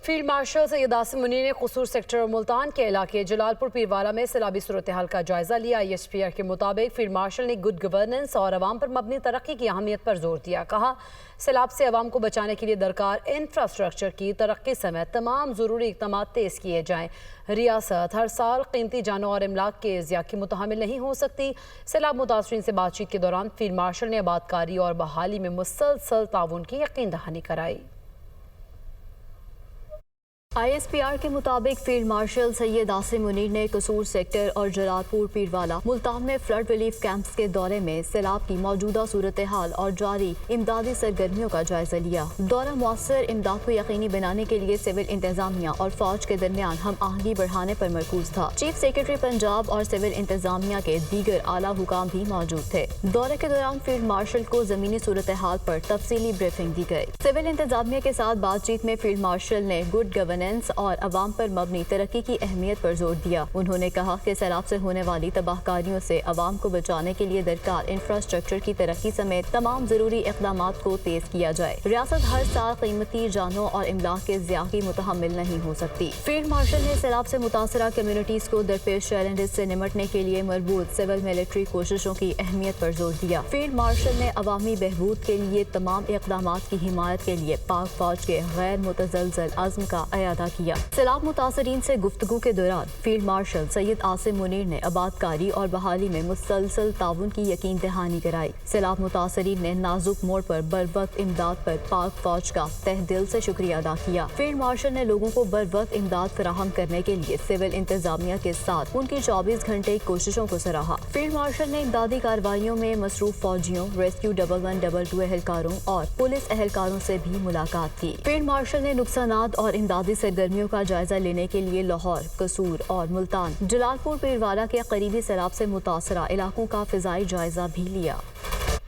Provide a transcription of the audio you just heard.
Field marshal Syed Asim Munir نے قصور sector اور ملتان کے علاقے جلالپور پیروالا میں سیلابی صورتحال کا جائزہ لیا۔ ایس پی آر کے مطابق فیلڈ مارشل نے گڈ گورننس اور عوام پر مبنی ترقی کی اہمیت پر زور دیا۔ کہا سیلاب سے عوام کو بچانے کے لیے درکار انفراسٹرکچر کی ترقی سمیت تمام ضروری اقدامات تیز کیے جائیں۔ ریاست ہر سال قیمتی جانوں اور املاک کے ضیاع کی متحمل نہیں ہو سکتی۔ سیلاب متاثرین سے بات چیت کے دوران فیلڈ مارشل نے آبادکاری اور بحالی میں مسلسل تعاون کی یقین دہانی کرائی۔ ISPR کے مطابق فیلڈ مارشل سید عاصم منیر نے قصور سیکٹر اور جلالپور پیروالا ملتان میں فلڈ ریلیف کیمپس کے دورے میں سیلاب کی موجودہ صورتحال اور جاری امدادی سرگرمیوں کا جائزہ لیا۔ دورہ مؤثر امداد کو یقینی بنانے کے لیے سول انتظامیہ اور فوج کے درمیان ہم آہنگی بڑھانے پر مرکوز تھا۔ چیف سیکرٹری پنجاب اور سول انتظامیہ کے دیگر اعلیٰ حکام بھی موجود تھے۔ دورے کے دوران فیلڈ مارشل کو زمینی صورتحال پر تفصیلی بریفنگ دی گئی۔ سول انتظامیہ کے ساتھ بات چیت میں فیلڈ مارشل نے گڈ گورننس اور عوام پر مبنی ترقی کی اہمیت پر زور دیا۔ انہوں نے کہا کہ سیلاب سے ہونے والی تباہ کاریوں سے عوام کو بچانے کے لیے درکار انفراسٹرکچر کی ترقی سمیت تمام ضروری اقدامات کو تیز کیا جائے۔ ریاست ہر سال قیمتی جانوں اور املاک کے ضیاع کی متحمل نہیں ہو سکتی۔ فیلڈ مارشل نے سیلاب سے متاثرہ کمیونٹیز کو درپیش چیلنجز سے نمٹنے کے لیے مربوط سول ملٹری کوششوں کی اہمیت پر زور دیا۔ فیلڈ مارشل نے عوامی بہبود کے لیے تمام اقدامات کی حمایت کے لیے پاک فوج کے غیر متزلزل عزم کا اعادہ کیا۔ سیلاب متاثرین سے گفتگو کے دوران فیلڈ مارشل سید عاصم منیر نے آبادکاری اور بحالی میں مسلسل تعاون کی یقین دہانی کرائی۔ سیلاب متاثرین نے نازک موڑ پر بروقت امداد پر پاک فوج کا تہ دل سے شکریہ ادا کیا۔ فیلڈ مارشل نے لوگوں کو بروقت امداد فراہم کرنے کے لیے سول انتظامیہ کے ساتھ ان کی 24 گھنٹے کوششوں کو سراہا۔ فیلڈ مارشل نے امدادی کارروائیوں میں مصروف فوجیوں، ریسکیو 1122 اہلکاروں اور پولیس اہلکاروں سے بھی ملاقات کی۔ فیلڈ مارشل نے نقصانات اور امدادی سرگرمیوں کا جائزہ لینے کے لیے لاہور، قصور اور ملتان، جلالپور پیروالا کے قریبی سیلاب سے متاثرہ علاقوں کا فضائی جائزہ بھی لیا۔